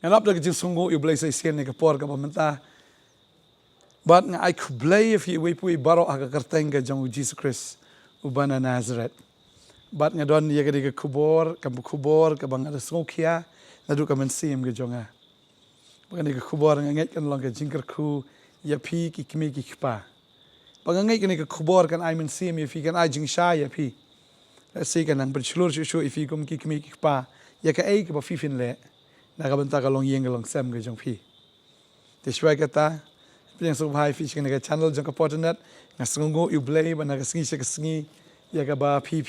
Nganap dah kecil sungguh you blay saya sian ni kapor ka pamenta. But nga I could blay if you wipui baro aga kerteng ka jong Jesus Christ ubana Nazareth. But nga don ya ka khubor ka bang ada sungkia nadu ka mensim ka jonga. Bagan ka khubor nga nget kan long ka jingkar khu ya pi ki kimi ki kpa. Bagan nget kan ka khubor kan I mensim ya fi kan I jing sha ya pi. Let's say kan ang bercelur shu if you kum ki kimi ki kpa ya ka ai ka ba fi fin le. Nakabanta ka long yeng ka long sem ka jong pi. Tishwai kata Piang subhai fish kan ka channel jong ka Potternet nga sungo you blay ba na ka sngi ya ka ba pi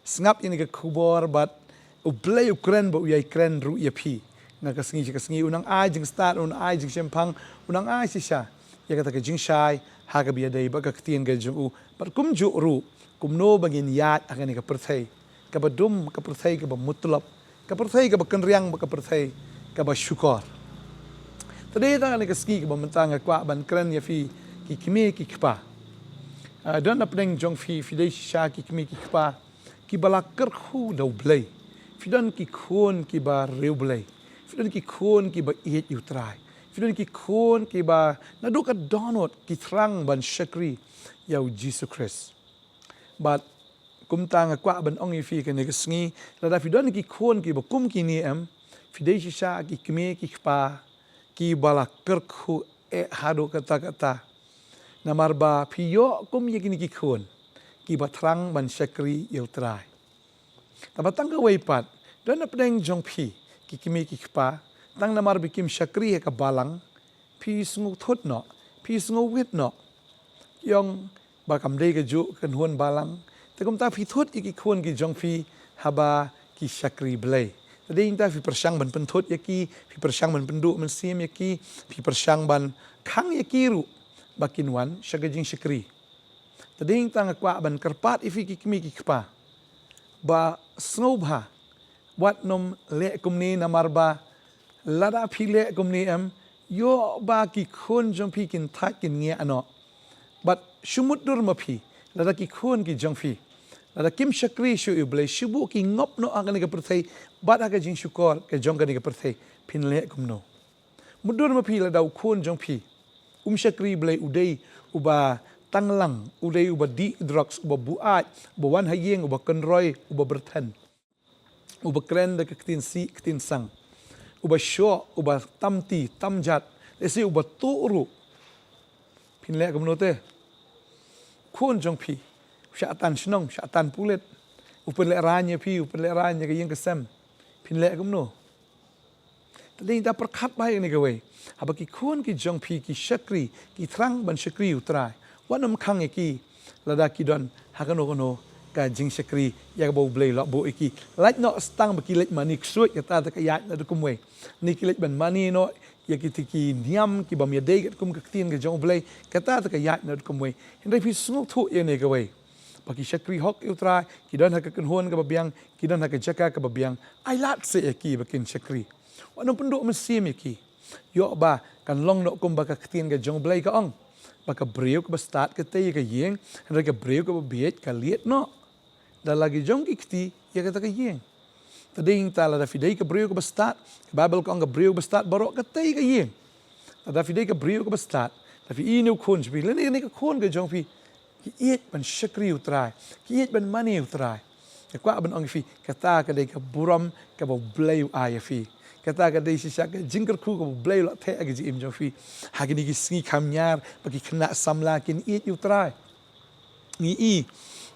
sngap ini ka khubor but u blay u kren ba u yai kren ru ya pi nga ka sngi unang ai jing start unang ai jing sempang unang ai si sha ya ka ta ka jing shai ha ka bia dei ba ka tien ka jong u but kum ju ru kum no bangin yat akan ka perthai ka ba dum ka perthai ka ba mutlab ka perthai ka ba kenriang ba ka perthai ka ba syukur. Tadi kita ni keski ke bentang kuat ban keren ya fi ki kimi ki kpa. Dan apa yang jong fi dei sha ki kimi ki kpa ki balakar khu dau blay. Fi dan ki khun ki ba reu blay. Fi dan ki khun ki ba iet yu trai. Fi dan ki khun ki ba na do ka donot ki trang ban shakri ya Jesus Christ. But kum tang kuat ban ong fi ke ni kesngi la da fi dan ki khun ki ba kum ki ni fi dei sha ki kimi ki kpa ki bala kerku hadu kata-kata namarba piyo kum yakini ki khun ki batrang ban syakri yutrai tabatang ka waipat dan apdeng jong pi ki kimi ki kpa tang namar bikim syakri ka balang pi sungu thot no pi sungu wit no yong bakam dei ka ju kan huan balang takum ta pi thot ki khun ki jong pi haba ki syakri blai. Tadi kita fi persang ban pentot yaki, fi persang ban penduk mensim yaki, fi persang ban kang yaki ru bakin wan syagajing syakri. Tadi kita ngakwa ban kerpat ifi kimi ki kpa. Ba snobha wat nom le kumni namarba lada fi le kumni yo ba ki khun jong pi kin thak kin ngia ano. But shumut dur ma pi lada ki khun ki jong pi. Lada kim syakri syu iblay syubu ki ngop no akan ka perthai bat aga jing syukor ke jong ka ka perthai pin le kum no mudur ma pi lada khun jong pi syakri blay udai uba tanglang udai uba di drugs uba buat uba wan hayeng uba konroy uba berthan uba kren da ketin si ketin sang uba syo uba tamti tamjat lesi uba turu pin le kum no te khun jong pi syatan Shillong, syatan pulet. Upen lek ranya pi, upen lek ranya ke yang kesem. Pin lek kumno. Tadi kita perkat baik ni kawai. Apa ki khun ki jong pi ki syakri, ki trang ban syakri utrai. Wanam kang ki lada ki don hakano ka jing syakri ya bau blay lok bo iki. Lek no stang baki lek mani ksuit kata ta kayat na kumwe. Ni ki lek ban mani no ya ki niam ki bam ya dei kum ka tin ka jong blay kata ta kayat na kumwe. Hindai pi sunguk thu ye ni kawai. Bagi syakri hok utrai, kidan hak kenhuan ke babiang, kidan hak jaka ke babiang. Ai lat se ki bakin syakri. Wanam penduk mesim ki. Yo ba kan long nok kum baka ketien ke jong blai ka ong. Baka breu ke bestat ke tei ke yeng, hendak ke breu ke babiet ke liet no. Dan lagi jong ki kti ya kata ke yeng. Tadi ta la da fidei ke breu ke bestat, ke babel ke ong ke breu bestat barok ke tei ke yeng. Da fidei ke breu ke bestat, tapi inu khun sbi, ni ke khun ke jong pi. Ki iet ban syakri utrai, ki iet ban mani utrai. Kwa ban ong fi kata ka dei ka buram ka ba blay ai fi. Kata ka dei sisa ka jingker ku ka blay la the aga ji im jo fi. Hagini ki sngi kamnyar bagi kena samla kin iet utrai. Ni i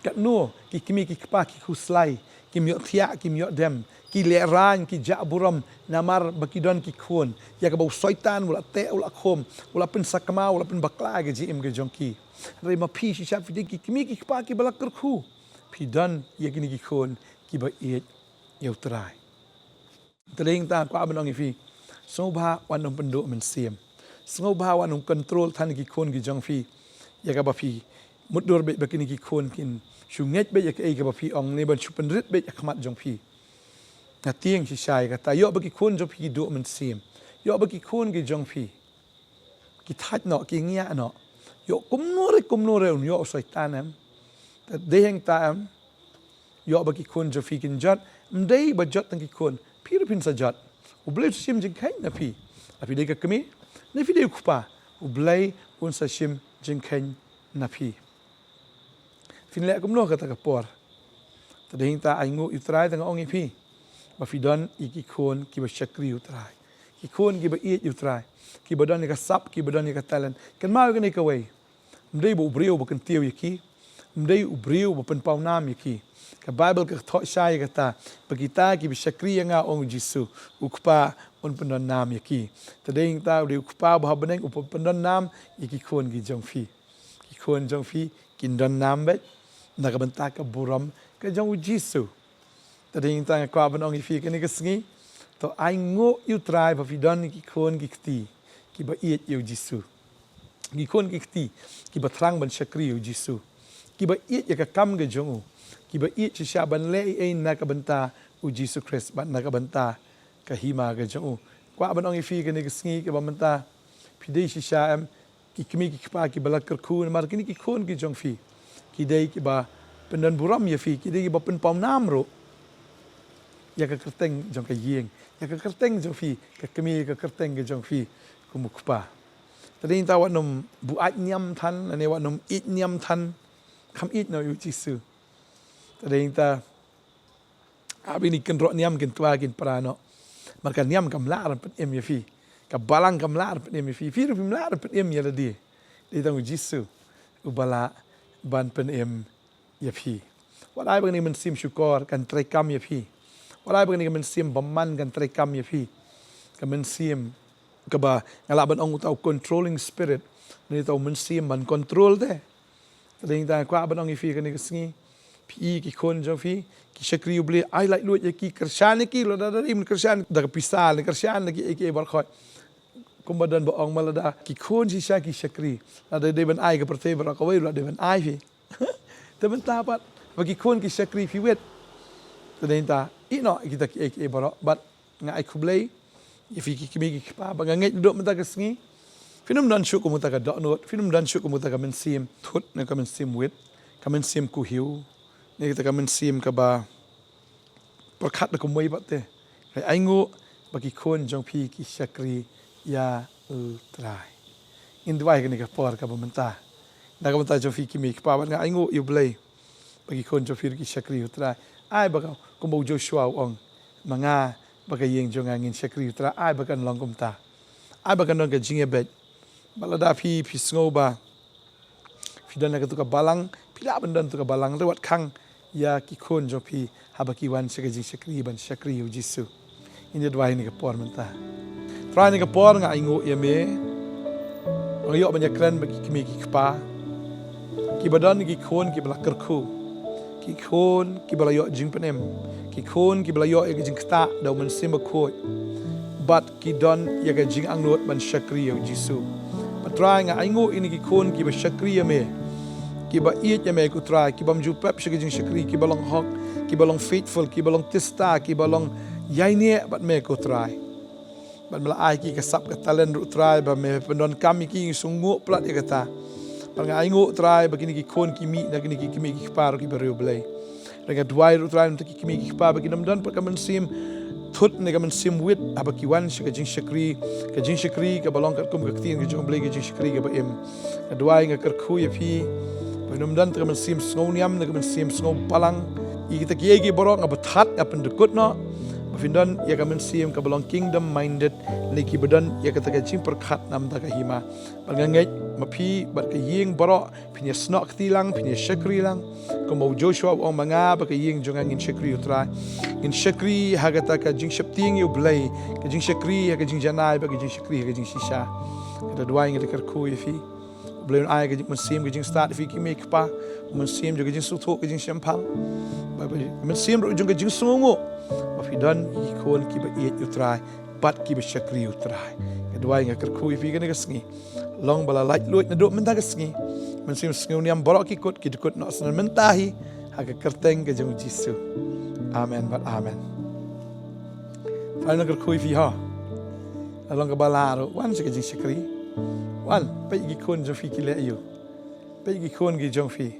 kat no ki kimi ki kpa ki khuslai, ki miot thia ki miot dem, ki le ran ki ja buram namar baki don ki khun. Ya ka ba soitan wala te wala khom, wala pen sakma wala pen bakla ga ji im ga jongki. Rai ma pi sisa fi ki kimi ki kpa ki balakar khu pi dan ya kini ki khun ki ba iet ya utrai. Tading ta kwa ban ong fi sobha wanong penduk mensiam. Sobha wanong control tan ki khun ki jong fi ya ka ba fi mudur be bakini ki khun kin shunget be ya ka ba fi ong ne ban chupen rit be ya khamat jong fi. Na tieng sisa ka ta yo ba ki khun jong fi du mensiam. Yo ba ki khun ki jong fi. Ki that no ki ngia no. Yo kumnore yo soitan deheng ta yo bagi kun jo fikin jot mdei ba jot tang ki kun pirpin sa jot o blei shim jing khen na phi a phi dei ka kami ne phi dei kupa o blei un sa shim jing khen na phi fin le kum lo ka ta ka por ta ding ta ai ngu Israel ta ong i phi ba phi don i ki khon ki ba shakri utrai ki khon ki ba i utrai ki ba don ni ka sap ki ba don ni ka talent kan ma ka ni ka wei mdei bo brio bo kan tiu ki mdei u brio bo pen pau nam ki ka Bible ka tho shai ka ta pagita ki ba shakri nga ong Jisu ukpa on pen don nam ki ta ding ta ri ukpa ba beneng u pen don nam i ki khon ki jong phi ki khon jong phi kin don nam be na ka banta ka buram ka jong Jisu ta ding ta ka ban ong i phi ka ni ka sngi to ai ngo you try ba fi don ki khon ki kti ki ba i you Jisu ki khon ki kti ki ba thrang ban shakri you Jisu ki ba i ya ka kam ga jong ki ba i chi sha ban le ai na ka banta u Jisu Christ ban na ka banta ka hima ga jong kwa ban ong i phi ka ni ka sngi ka ba banta phi dei shi sha am ki kmi ki pa ki bala kar khun mar ki ni ki khon ki jong phi ki dei ki ba pendan buram ya phi ki dei ki ba pen pom nam ro ya ka kerteng jong ka yeng ya ka kerteng jong phi ka kemi ka kerteng ke jong phi ku mukpa tadi ta wa nom bu at nyam than ane wa nom it nyam than kham it no yu Jisu tadi ta abi ni ken ro nyam ken tua ken prano marka nyam kam la ran em ya phi ka balang kam la ran em ya phi ru pim la ran em ya la di ta Jisu u bala ban pen em ya phi wa ai bang ni men sim syukor kan trai kam ya phi walai bang ni men sim baman kan trai kam ya phi ka men sim ka ba ngala ban ong tau controlling spirit ni tau men sim man control de ding ta kwa ban ong i phi ka ni ka sngi phi ki khon jo phi ki shakri ubli ai lai lu ye ki krishan ki lo da im krishan da ka pisal krishan ki ke bar khoi kum badan ba ong malada ki khon si sha ki shakri la de ban ai ka prate bar ka wei la de ban ai phi te ban ta pat ba ki khon ki shakri phi wet tadin ta ino kita ki baro but nga ai khublei if ki kimi ki pa ba ngai do mata ka sngi finum dan shu ko muta ka do not finum dan shu ko muta ka men sim thut ne ka men sim wit ka men sim ku hiu ne ka men sim ka ba prakhat ko moi ba te ai ngo ba ki khon jong phi ki shakri ya trai in dwai ka ni ka por ka ba manta na ka manta jong phi kimi ki pa ba nga ai ngo you blei ba ki khon jong phi ki shakri trai ai ba ko mo Joshua ong manga ba ka yeng jong angin shakri tra ai ba kan long kum ta ai ba kan ka jinge bet balada phi sngo ba phi dan ka tu ka balang phi la ban dan tu ka balang lewat khang ya ki khon jo phi ha ba ki wan shakri shakri ban shakri u Jisu in the dwai ni ka por manta tra ni ka por nga ingo ye me ong yo ban ya kran ba ki kimi ki pa ki badan ki khon ki bla kar khu ki khon ki bala yo jing penem ki khon ki bala yo e jing sta do man simba khoi but ki don ya ga jing angnot ban shakri yo Jisu patrai nga aingo ini ki khon ki ba shakri me ki ba iet ya me ku trai ki bam ju pep shakri jing shakri ki balong hok ki balong faithful ki balong tista ki balong yaine bat me ku trai ban mala ai ki ka sap ka talent ru trai ba me pendon kami ki sungu plat ya kata Pang aingo try begini ki khon ki mi na gini ki kimi ki par ki berio blai. Rega dwai ru try ki kimi ki pa begini dan pa kamen sim thut ne kamen sim wit aba ki wan ka jing shakri ka balong ka kum ka tin ka jong blai ka jing shakri ka ba em. Ka dwai nga kar khu ya phi. Benom dan kamen sim snoniam na kamen sim sno palang i kita ki borok nga bathat apen de kut no. Findan ya kamen sim ka balong kingdom minded leki badan ya kata ka jing perkhat nam ta ka hima. Pangangai mapi bat ka ying baro pinya snok tilang pinya shakri lang ko mo Joshua o manga ba ka ying jonga ngin shakri utra in shakri hagata ka jing shapting yu blai ka jing shakri ka jing janai ba ka jing shakri ka jing shisha kada duai ngi kar khu fi blai ai ka jing sim ka jing start fi ki make pa mun sim jo ka jing su tho ka jing shampang ba mun sim ro jong ka jing sungo ba fi dan i khon ki ba i utra bat ki ba shakri utra ka duai ngi kar khu fi ka ne ka sngi long bala light luit na do menta ka sngi men sim sngi niam borok ki kut no san mentahi ha ka kerteng ka jong Jisu amen but amen fa na kar khui fi ha along ka bala ro wan se ka jing shakri wan pe gi khon jo fi ki le yu pe gi khon gi jong fi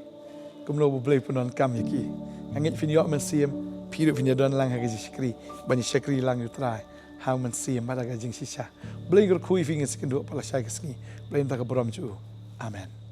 kum lo bu blai punon kam yaki angit fin yo men sim pi ro fin don lang ha ka jing shakri ban shakri lang yu trai how man see madaga jing shisha. Bling gur kui fingers can do palashay kasni. Blame taka brom ju. Amen.